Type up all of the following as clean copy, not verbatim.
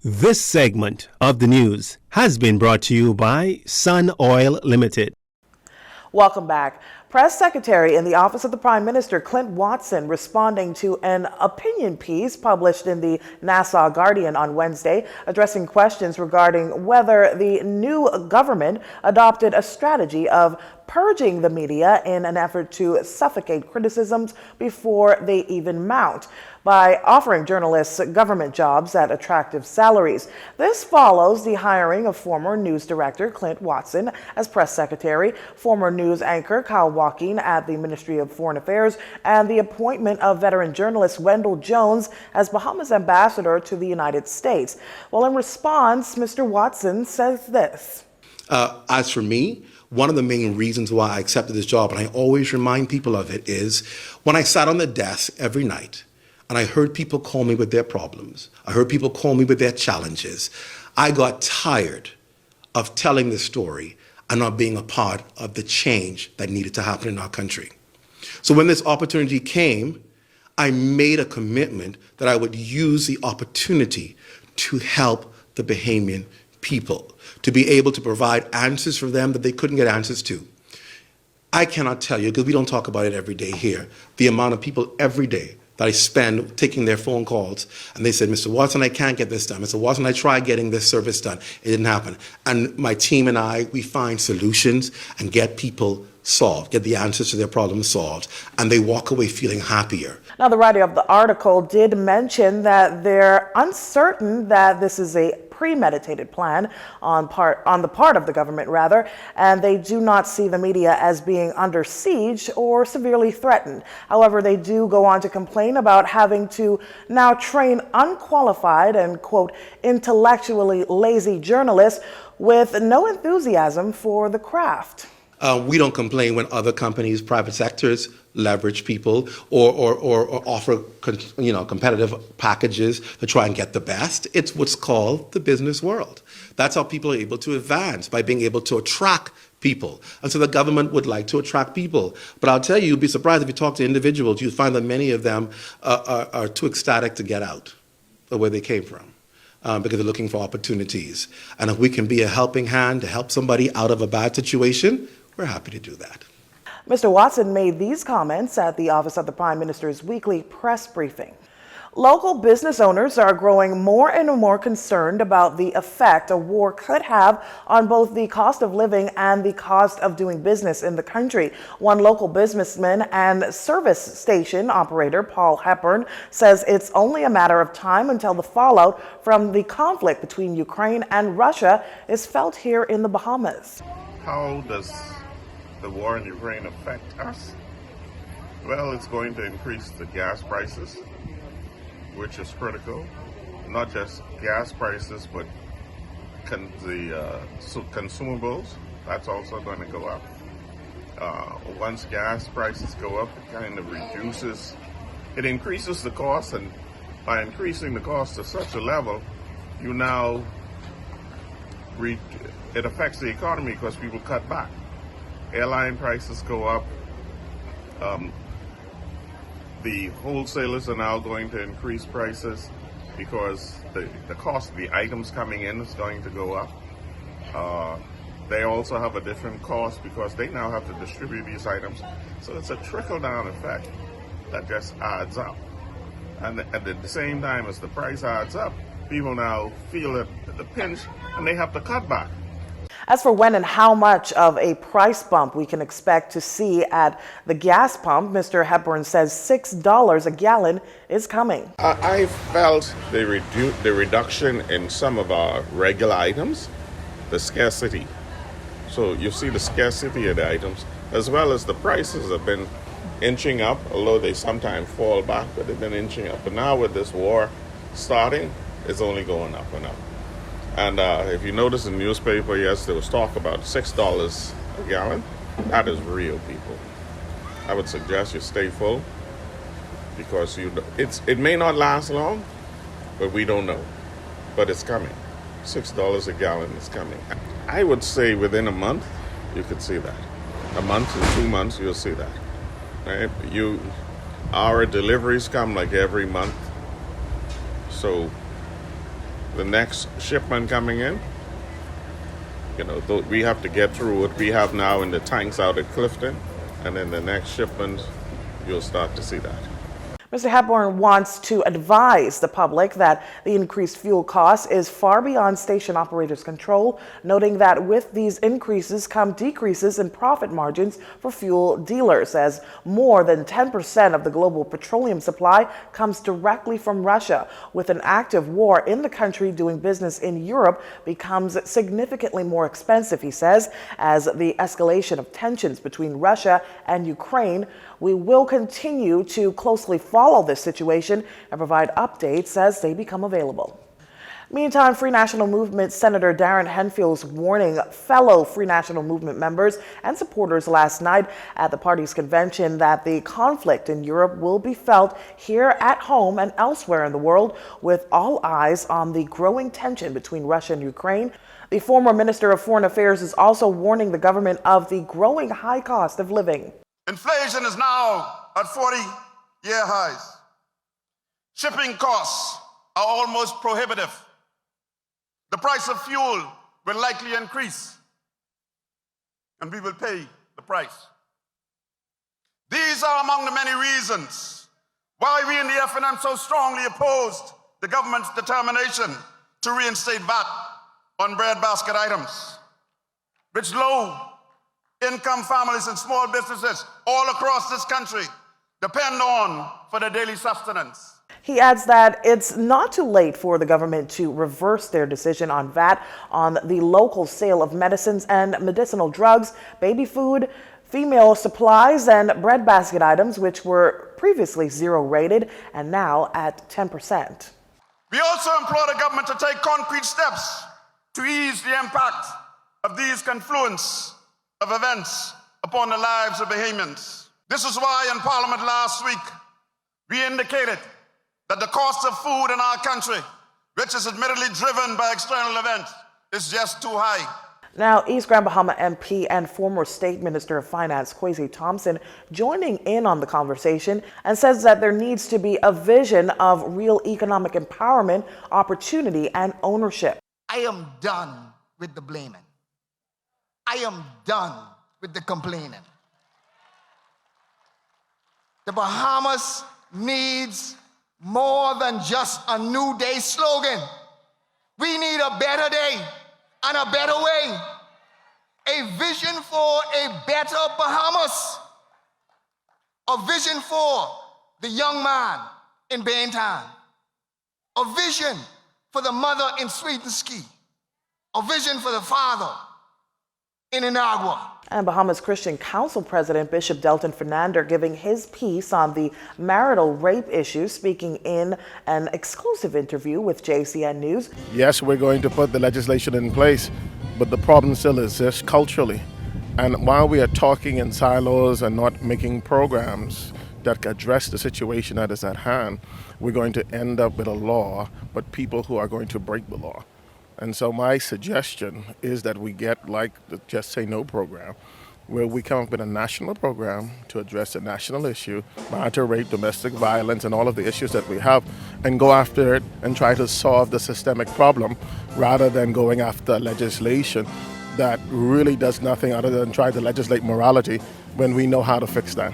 This segment of the news has been brought to you by Sun Oil Limited. Welcome back. Press Secretary in the Office of the Prime Minister, Clint Watson, responding to an opinion piece published in the Nassau Guardian on Wednesday, addressing questions regarding whether the new government adopted a strategy of purging the media in an effort to suffocate criticisms before they even mount by offering journalists government jobs at attractive salaries. This follows the hiring of former news director Clint Watson as press secretary, former news anchor Kyle Walking at the Ministry of Foreign Affairs, and the appointment of veteran journalist Wendell Jones as Bahamas ambassador to the United States. Well, in response, Mr. Watson says this. As for me, one of the main reasons why I accepted this job, and I always remind people of it, is when I sat on the desk every night and I heard people call me with their problems, I heard people call me with their challenges, I got tired of telling the story and not being a part of the change that needed to happen in our country. So when this opportunity came, I made a commitment that I would use the opportunity to help the Bahamian people, to be able to provide answers for them that they couldn't get answers to. I cannot tell you, because we don't talk about it every day here, the amount of people every day that I spend taking their phone calls, and they said, Mr. Watson, I can't get this done. Mr. Watson, I tried getting this service done. It didn't happen. And my team and I, we find solutions and get people solved, get the answers to their problems solved, and they walk away feeling happier. Now, the writer of the article did mention that they're uncertain that this is a premeditated plan on the part of the government, and they do not see the media as being under siege or severely threatened. However, they do go on to complain about having to now train unqualified and, quote, intellectually lazy journalists with no enthusiasm for the craft. We don't complain when other companies, private sectors, leverage people or offer competitive packages to try and get the best. It's what's called the business world. That's how people are able to advance, by being able to attract people. And so the government would like to attract people. But I'll tell you, you'd be surprised if you talk to individuals, you'd find that many of them are too ecstatic to get out of where they came from. Because they're looking for opportunities. And if we can be a helping hand to help somebody out of a bad situation, we're happy to do that. Mr. Watson made these comments at the Office of the Prime Minister's weekly press briefing. Local business owners are growing more and more concerned about the effect a war could have on both the cost of living and the cost of doing business in the country. One local businessman and service station operator, Paul Hepburn, says it's only a matter of time until the fallout from the conflict between Ukraine and Russia is felt here in the Bahamas. How does the war in Ukraine affect us? Well, it's going to increase the gas prices, which is critical. Not just gas prices, but the consumables, that's also going to go up. Once gas prices go up, it kind of it increases the cost, and by increasing the cost to such a level, it affects the economy because people cut back. Airline prices go up. The wholesalers are now going to increase prices because the cost of the items coming in is going to go up. They also have a different cost because they now have to distribute these items. So it's a trickle-down effect that just adds up. And at the same time as the price adds up, people now feel the pinch and they have to cut back. As for when and how much of a price bump we can expect to see at the gas pump, Mr. Hepburn says $6 a gallon is coming. I felt the reduction in some of our regular items, the scarcity. So you see the scarcity of the items, as well as the prices have been inching up, although they sometimes fall back, but they've been inching up. But now with this war starting, it's only going up and up. And if you notice in the newspaper, yes, there was talk about $6 a gallon. That is real, people. I would suggest you stay full because it may not last long, but we don't know. But it's coming. $6 a gallon is coming. I would say within a month, you could see that. A month to 2 months, you'll see that. Right? Our deliveries come like every month. So the next shipment coming in, we have to get through what we have now in the tanks out at Clifton, and then the next shipment, you'll start to see that. Mr. Hepburn wants to advise the public that the increased fuel cost is far beyond station operators' control, noting that with these increases come decreases in profit margins for fuel dealers, as more than 10% of the global petroleum supply comes directly from Russia. With an active war in the country, doing business in Europe becomes significantly more expensive, he says, as the escalation of tensions between Russia and Ukraine. We will continue to closely follow this situation and provide updates as they become available. Meantime, Free National Movement Senator Darren Henfield's warning fellow Free National Movement members and supporters last night at the party's convention that the conflict in Europe will be felt here at home and elsewhere in the world, with all eyes on the growing tension between Russia and Ukraine. The former Minister of Foreign Affairs is also warning the government of the growing high cost of living. Inflation is now at 40-year highs. Shipping costs are almost prohibitive. The price of fuel will likely increase, and we will pay the price. These are among the many reasons why we in the FNM so strongly opposed the government's determination to reinstate VAT on breadbasket items, which low-income families and small businesses all across this country depend on for their daily sustenance. He adds that it's not too late for the government to reverse their decision on VAT on the local sale of medicines and medicinal drugs, baby food, female supplies, and breadbasket items, which were previously zero rated and now at 10%. We also implore the government to take concrete steps to ease the impact of these confluence of events upon the lives of Bahamians. This is why in Parliament last week, we indicated that the cost of food in our country, which is admittedly driven by external events, is just too high. Now, East Grand Bahama MP and former State Minister of Finance Kwesi Thompson joining in on the conversation and says that there needs to be a vision of real economic empowerment, opportunity, and ownership. I am done with the blaming. I am done with the complaining. The Bahamas needs more than just a new day slogan. We need a better day and a better way. A vision for a better Bahamas. A vision for the young man in Baintown. A vision for the mother in Sweetenski. A vision for the father in Inagua. And Bahamas Christian Council President Bishop Delton Fernandez giving his piece on the marital rape issue, speaking in an exclusive interview with JCN News. Yes, we're going to put the legislation in place, but the problem still exists culturally. And while we are talking in silos and not making programs that address the situation that is at hand, we're going to end up with a law, but people who are going to break the law. And so my suggestion is that we get like the Just Say No program, where we come up with a national program to address the national issue, marital rape, domestic violence, and all of the issues that we have, and go after it and try to solve the systemic problem rather than going after legislation that really does nothing other than try to legislate morality when we know how to fix that.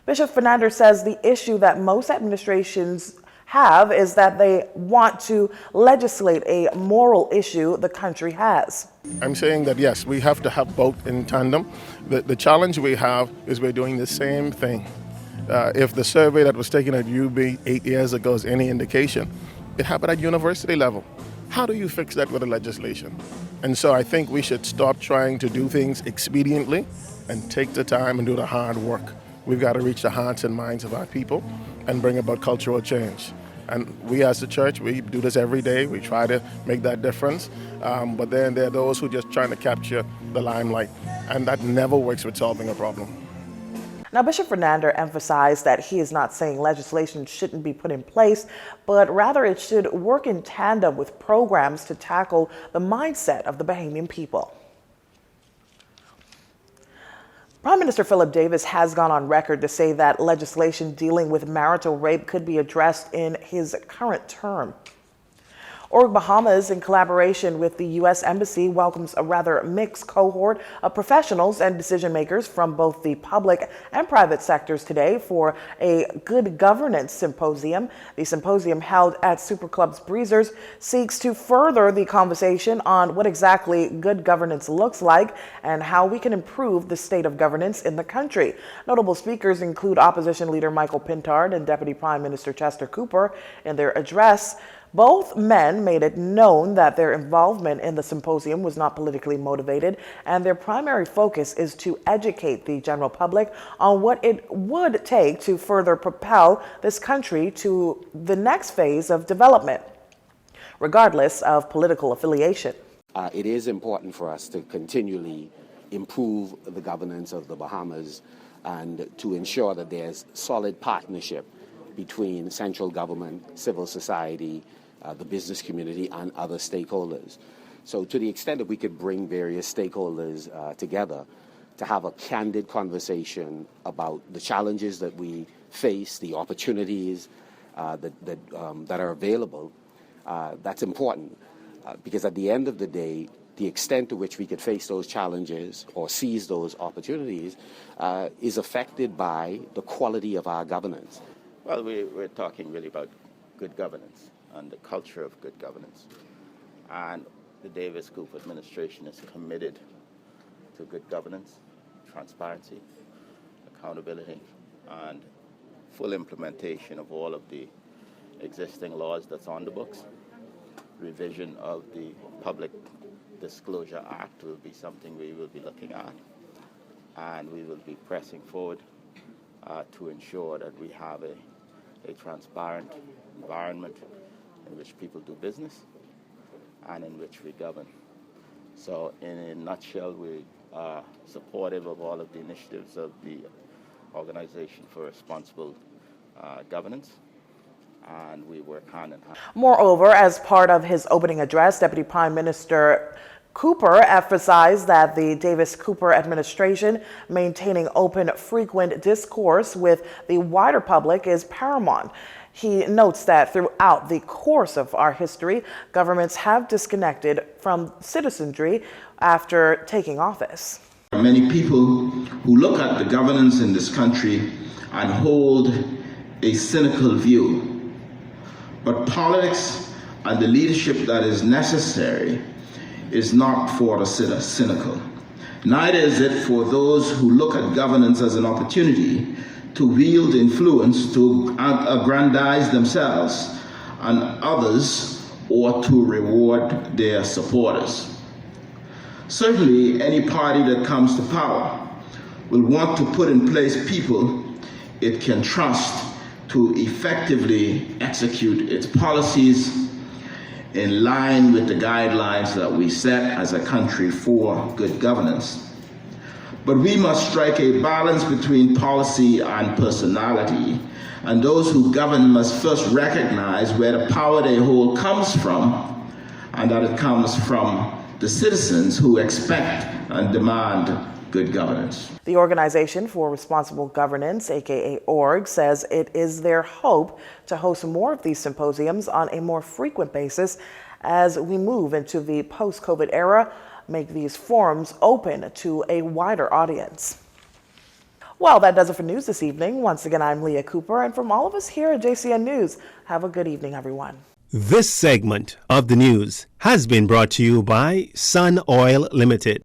Bishop Fernandez says the issue that most administrations have is that they want to legislate a moral issue the country has. I'm saying that yes, we have to have both in tandem. The challenge we have is we're doing the same thing. If the survey that was taken at UB 8 years ago is any indication, it happened at university level. How do you fix that with a legislation? And so I think we should stop trying to do things expediently and take the time and do the hard work. We've got to reach the hearts and minds of our people and bring about cultural change. And we as the church, we do this every day. We try to make that difference. But then there are those who are just trying to capture the limelight. And that never works with solving a problem. Now, Bishop Fernandez emphasized that he is not saying legislation shouldn't be put in place, but rather it should work in tandem with programs to tackle the mindset of the Bahamian people. Prime Minister Philip Davis has gone on record to say that legislation dealing with marital rape could be addressed in his current term. Org Bahamas, in collaboration with the U.S. Embassy, welcomes a rather mixed cohort of professionals and decision makers from both the public and private sectors today for a Good Governance Symposium. The symposium, held at Super Club's Breezers, seeks to further the conversation on what exactly good governance looks like and how we can improve the state of governance in the country. Notable speakers include opposition leader Michael Pintard and Deputy Prime Minister Chester Cooper. In their address, both men made it known that their involvement in the symposium was not politically motivated, and their primary focus is to educate the general public on what it would take to further propel this country to the next phase of development, regardless of political affiliation. It is important for us to continually improve the governance of the Bahamas and to ensure that there's solid partnership between central government, civil society, the business community, and other stakeholders. So to the extent that we could bring various stakeholders together to have a candid conversation about the challenges that we face, the opportunities that are available, that's important. Because at the end of the day, the extent to which we could face those challenges or seize those opportunities is affected by the quality of our governance. Well, we're talking really about good governance and the culture of good governance. And the Davis-Cooper administration is committed to good governance, transparency, accountability, and full implementation of all of the existing laws that's on the books. Revision of the Public Disclosure Act will be something we will be looking at, and we will be pressing forward to ensure that we have a transparent environment in which people do business and in which we govern. So in a nutshell, we are supportive of all of the initiatives of the Organization for Responsible Governance, and we work hand in hand. Moreover, as part of his opening address, Deputy Prime Minister Cooper emphasized that the Davis-Cooper administration maintaining open, frequent discourse with the wider public is paramount. He notes that throughout the course of our history, governments have disconnected from citizenry after taking office. Many people who look at the governance in this country and hold a cynical view. But politics and the leadership that is necessary is not for the cynical. Neither is it for those who look at governance as an opportunity to wield influence, to aggrandize themselves and others, or to reward their supporters. Certainly, any party that comes to power will want to put in place people it can trust to effectively execute its policies in line with the guidelines that we set as a country for good governance. But we must strike a balance between policy and personality, and those who govern must first recognize where the power they hold comes from, and that it comes from the citizens who expect and demand good governance. The Organization for Responsible Governance, aka ORG, says it is their hope to host more of these symposiums on a more frequent basis as we move into the post-COVID era, make these forums open to a wider audience. Well, that does it for news this evening. Once again, I'm Leah Cooper, and from all of us here at JCN News, have a good evening, everyone. This segment of the news has been brought to you by Sun Oil Limited.